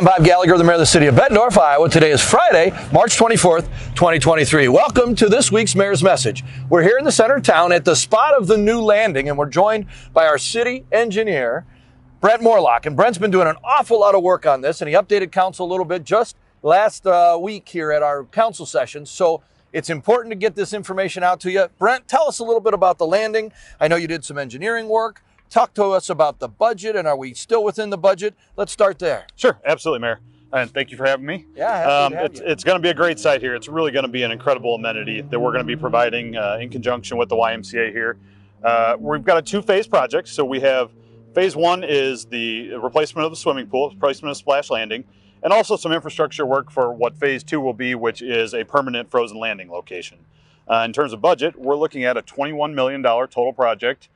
Bob Gallagher, the mayor of the city of Bettendorf, Iowa. Today is Friday, March 24th, 2023. Welcome to this week's Mayor's Message. We're here in the center of town at the spot of the new landing, and we're joined by our city engineer, Brent Morlock. And Brent's been doing an awful lot of work on this, and he updated council a little bit just last week here at our council session. So it's important to get this information out to you. Brent, tell us a little bit about the landing. I know you did some engineering work. Talk to us about the budget, and are we still within the budget? Let's start there. Sure, absolutely, Mayor. And thank you for having me. Yeah, it's going to be a great site here. It's really going to be an incredible amenity that we're going to be providing in conjunction with the YMCA here. We've got a two-phase project. So we have phase one is the replacement of the swimming pool, replacement of splash landing, and also some infrastructure work for what phase two will be, which is a permanent frozen landing location. In terms of budget, we're looking at a $21 million total project.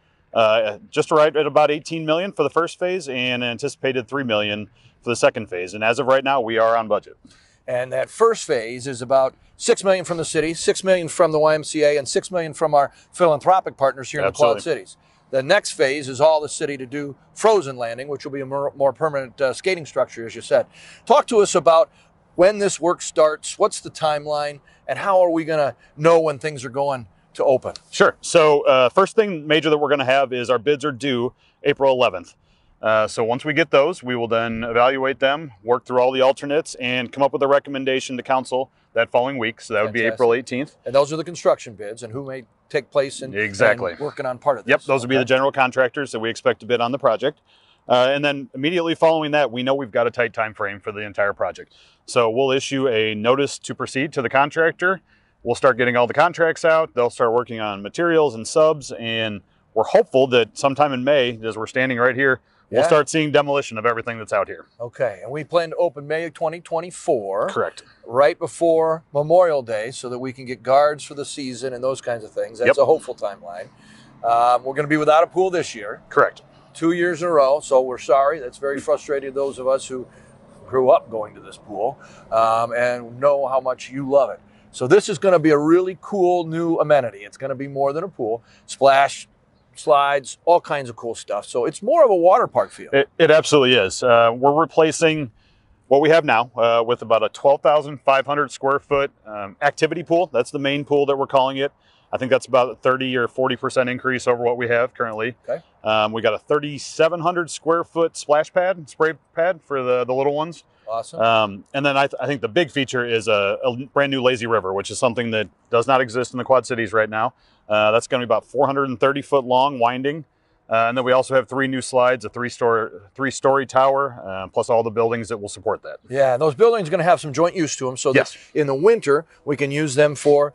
Just right at about 18 million for the first phase and anticipated 3 million for the second phase. And as of right now, we are on budget. And that first phase is about 6 million from the city, 6 million from the YMCA, and 6 million from our philanthropic partners here in the Quad Cities. The next phase is all the city to do frozen landing, which will be a more permanent skating structure, as you said. Talk to us about when this work starts, what's the timeline, and how are we going to know when things are going to open? Sure. So first thing major that we're going to have is our bids are due April 11th. So once we get those, we will then evaluate them, work through all the alternates, and come up with a recommendation to council that following week. So that would be April 18th. And those are the construction bids and who may take place in exactly working on part of this. Yep, those would be the general contractors that we expect to bid on the project. And then immediately following that, we know we've got a tight time frame for the entire project. So we'll issue a notice to proceed to the contractor. We'll start getting all the contracts out. They'll start working on materials and subs, and we're hopeful that sometime in May, as we're standing right here, we'll start seeing demolition of everything that's out here. Okay, and we plan to open May of 2024. Correct. Right before Memorial Day, so that we can get guards for the season and those kinds of things. That's a hopeful timeline. We're going to be without a pool this year. Correct. 2 years in a row, so we're sorry. That's very frustrating to those of us who grew up going to this pool and know how much you love it. So this is going to be a really cool new amenity. It's going to be more than a pool. Splash, slides, all kinds of cool stuff. So it's more of a water park feel. It absolutely is. We're replacing what we have now with about a 12,500 square foot activity pool. That's the main pool that we're calling it. I think that's about a 30 or 40% increase over what we have currently. Okay. We got a 3,700 square foot splash pad, spray pad for the little ones. Awesome. And then I think the big feature is a brand new lazy river, which is something that does not exist in the Quad Cities right now. That's going to be about 430 foot long, winding. And then we also have 3 new slides, a three-story tower, plus all the buildings that will support that. Yeah, those buildings are going to have some joint use to them, so that in the winter we can use them for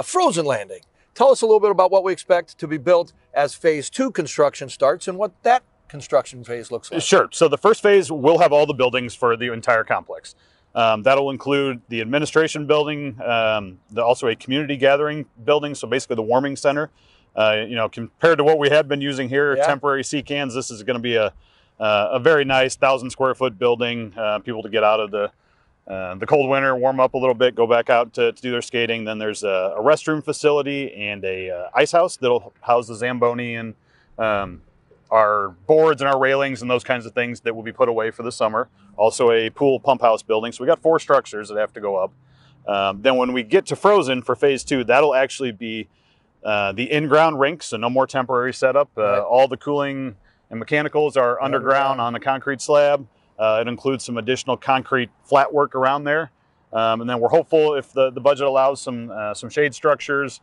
frozen landing. Tell us a little bit about what we expect to be built as phase 2 construction starts and what that construction phase looks like. Sure. So the first phase will have all the buildings for the entire complex. That'll include the administration building, also a community gathering building, so basically the warming center. Compared to what we had been using here, temporary sea cans, this is going to be a very nice 1,000 square foot building. People to get out of the cold winter, warm up a little bit, go back out to do their skating. Then there's a restroom facility and a ice house that'll house the Zamboni and our boards and our railings and those kinds of things that will be put away for the summer. Also a pool pump house building. So we got 4 structures that have to go up. Then when we get to frozen for phase 2, that'll actually be the in-ground rink, so no more temporary setup. All the cooling and mechanicals are underground on the concrete slab. It includes some additional concrete flat work around there. And then we're hopeful, if the budget allows, some shade structures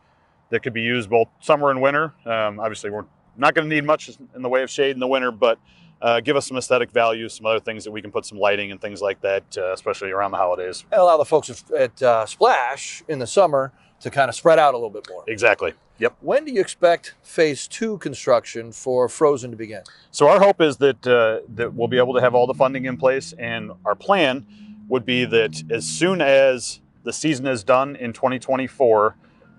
that could be used both summer and winter. Obviously, we're not going to need much in the way of shade in the winter, but give us some aesthetic value, some other things that we can put some lighting and things like that, especially around the holidays. And allow the folks at Splash in the summer to kind of spread out a little bit more. Exactly. Yep. When do you expect phase 2 construction for frozen to begin? So our hope is that that we'll be able to have all the funding in place, and our plan would be that as soon as the season is done in 2024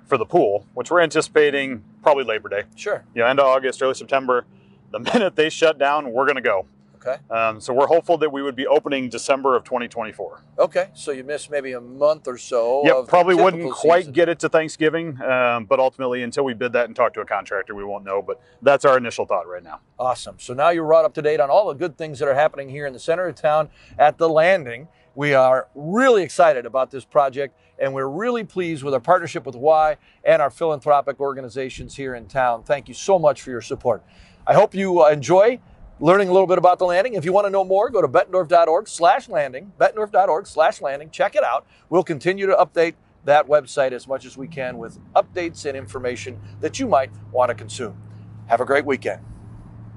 for the pool, which we're anticipating probably Labor Day. Sure. End of August, early September, the minute they shut down, we're going to go. Okay. So we're hopeful that we would be opening December of 2024. Okay, so you missed maybe a month or so. Yep, of the probably wouldn't typical quite season. get it to Thanksgiving, but ultimately, until we bid that and talk to a contractor, we won't know. But that's our initial thought right now. Awesome. So now you're brought up to date on all the good things that are happening here in the center of town at the Landing. We are really excited about this project, and we're really pleased with our partnership with Y and our philanthropic organizations here in town. Thank you so much for your support. I hope you enjoy learning a little bit about the Landing. If you want to know more, go to bettendorf.org/landing, bettendorf.org/landing. Check it out. We'll continue to update that website as much as we can with updates and information that you might want to consume. Have a great weekend.